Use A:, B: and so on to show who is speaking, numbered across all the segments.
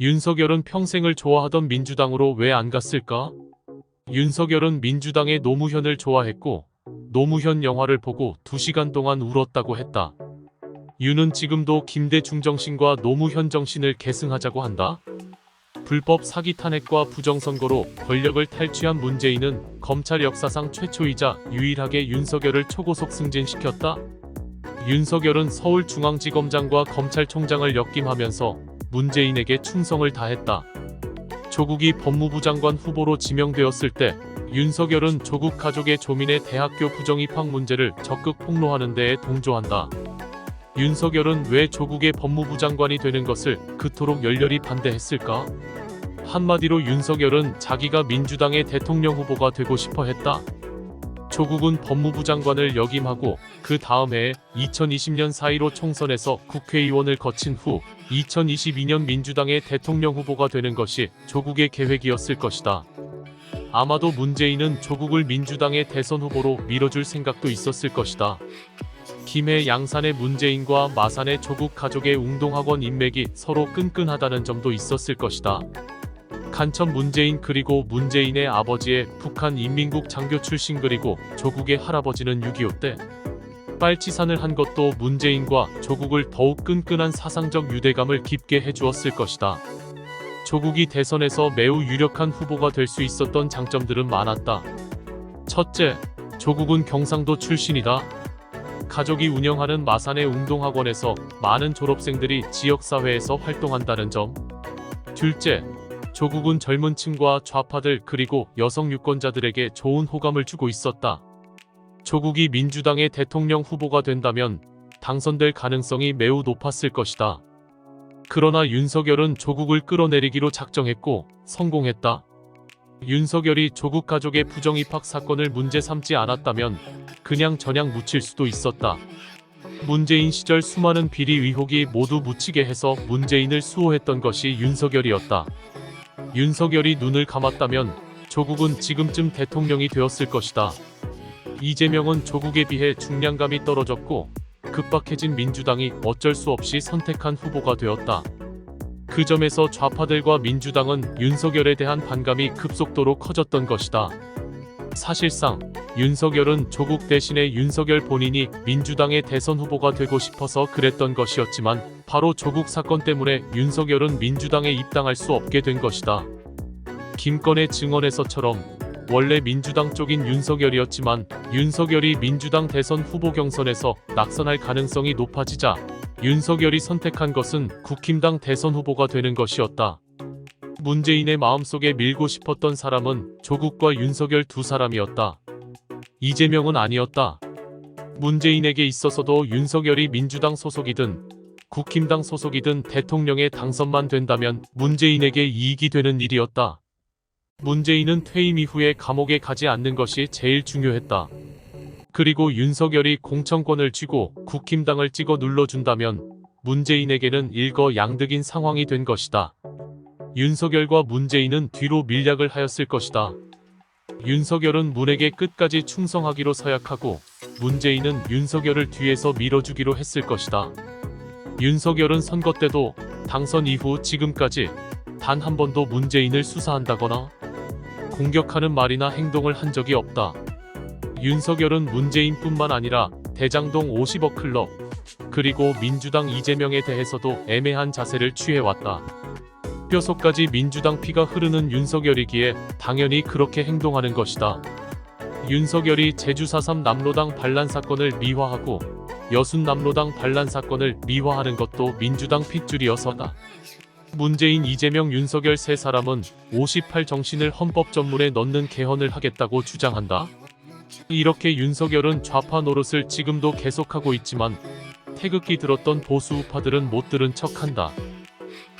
A: 윤석열은 평생을 좋아하던 민주당으로 왜 안 갔을까? 윤석열은 민주당의 노무현을 좋아했고 노무현 영화를 보고 2시간 동안 울었다고 했다. 윤은 지금도 김대 중정신과 노무현 정신을 계승하자고 한다. 불법 사기 탄핵과 부정선거로 권력을 탈취한 문재인은 검찰 역사상 최초이자 유일하게 윤석열을 초고속 승진시켰다. 윤석열은 서울중앙지검장과 검찰총장을 역임하면서 문재인에게 충성을 다했다. 조국이 법무부 장관 후보로 지명되었을 때 윤석열은 조국 가족의 조민의 대학교 부정입학 문제를 적극 폭로하는 데에 동조한다. 윤석열은 왜 조국의 법무부 장관이 되는 것을 그토록 열렬히 반대했을까? 한마디로 윤석열은 자기가 민주당의 대통령 후보가 되고 싶어 했다. 조국은 법무부 장관을 역임하고 그 다음 해에 2020년 4.15 총선에서 국회의원을 거친 후 2022년 민주당의 대통령 후보가 되는 것이 조국의 계획이었을 것이다. 아마도 문재인은 조국을 민주당의 대선 후보로 밀어줄 생각도 있었을 것이다. 김해 양산의 문재인과 마산의 조국 가족의 웅동학원 인맥이 서로 끈끈하다는 점도 있었을 것이다. 간첩 문재인 그리고 문재인의 아버지의 북한 인민국 장교 출신 그리고 조국의 할아버지는 6.25 때 빨치산을 한 것도 문재인과 조국을 더욱 끈끈한 사상적 유대감을 깊게 해주었을 것이다. 조국이 대선에서 매우 유력한 후보가 될 수 있었던 장점들은 많았다. 첫째, 조국은 경상도 출신이다. 가족이 운영하는 마산의 웅동학원에서 많은 졸업생들이 지역사회에서 활동한다는 점. 둘째, 조국은 젊은 층과 좌파들 그리고 여성 유권자들에게 좋은 호감을 주고 있었다. 조국이 민주당의 대통령 후보가 된다면 당선될 가능성이 매우 높았을 것이다. 그러나 윤석열은 조국을 끌어내리기로 작정했고 성공했다. 윤석열이 조국 가족의 부정입학 사건을 문제 삼지 않았다면 그냥 저냥 묻힐 수도 있었다. 문재인 시절 수많은 비리 의혹이 모두 묻히게 해서 문재인을 수호했던 것이 윤석열이었다. 윤석열이 눈을 감았다면 조국은 지금쯤 대통령이 되었을 것이다. 이재명은 조국에 비해 중량감이 떨어졌고 급박해진 민주당이 어쩔 수 없이 선택한 후보가 되었다. 그 점에서 좌파들과 민주당은 윤석열에 대한 반감이 급속도로 커졌던 것이다. 사실상 윤석열은 조국 대신에 윤석열 본인이 민주당의 대선 후보가 되고 싶어서 그랬던 것이었지만 바로 조국 사건 때문에 윤석열은 민주당에 입당할 수 없게 된 것이다. 김건의 증언에서처럼 원래 민주당 쪽인 윤석열이었지만 윤석열이 민주당 대선 후보 경선에서 낙선할 가능성이 높아지자 윤석열이 선택한 것은 국힘당 대선 후보가 되는 것이었다. 문재인의 마음속에 밀고 싶었던 사람은 조국과 윤석열 두 사람이었다. 이재명은 아니었다. 문재인에게 있어서도 윤석열이 민주당 소속이든 국힘당 소속이든 대통령에 당선만 된다면 문재인에게 이익이 되는 일이었다. 문재인은 퇴임 이후에 감옥에 가지 않는 것이 제일 중요했다. 그리고 윤석열이 공천권을 쥐고 국힘당을 찍어 눌러준다면 문재인에게는 일거양득인 상황이 된 것이다. 윤석열과 문재인은 뒤로 밀약을 하였을 것이다. 윤석열은 문에게 끝까지 충성하기로 서약하고 문재인은 윤석열을 뒤에서 밀어주기로 했을 것이다. 윤석열은 선거 때도 당선 이후 지금까지 단 한 번도 문재인을 수사한다거나 공격하는 말이나 행동을 한 적이 없다. 윤석열은 문재인뿐만 아니라 대장동 50억 클럽 그리고 민주당 이재명에 대해서도 애매한 자세를 취해왔다. 뼛속까지 민주당 피가 흐르는 윤석열이기에 당연히 그렇게 행동하는 것이다. 윤석열이 제주 4.3 남로당 반란 사건을 미화하고 여순 남로당 반란 사건을 미화하는 것도 민주당 핏줄이어서다. 문재인, 이재명, 윤석열 세 사람은 58 정신을 헌법 전문에 넣는 개헌을 하겠다고 주장한다. 이렇게 윤석열은 좌파 노릇을 지금도 계속하고 있지만 태극기 들었던 보수 우파들은 못 들은 척한다.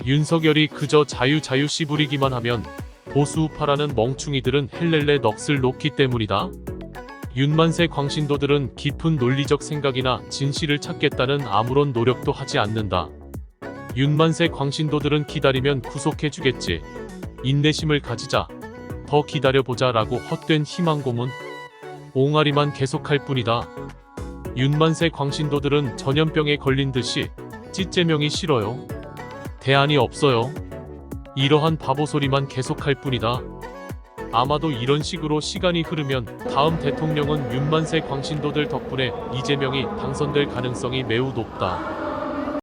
A: 윤석열이 그저 자유 씨부리기만 하면 보수 우파라는 멍충이들은 헬렐레 넋을 놓기 때문이다. 윤만세 광신도들은 깊은 논리적 생각이나 진실을 찾겠다는 아무런 노력도 하지 않는다. 윤만세 광신도들은 기다리면 구속해주겠지. 인내심을 가지자. 더 기다려보자 라고 헛된 희망 고문. 옹알이만 계속할 뿐이다. 윤만세 광신도들은 전염병에 걸린 듯이 찌째명이 싫어요. 대안이 없어요. 이러한 바보 소리만 계속할 뿐이다. 아마도 이런 식으로 시간이 흐르면 다음 대통령은 윤만세 광신도들 덕분에 이재명이 당선될 가능성이 매우 높다.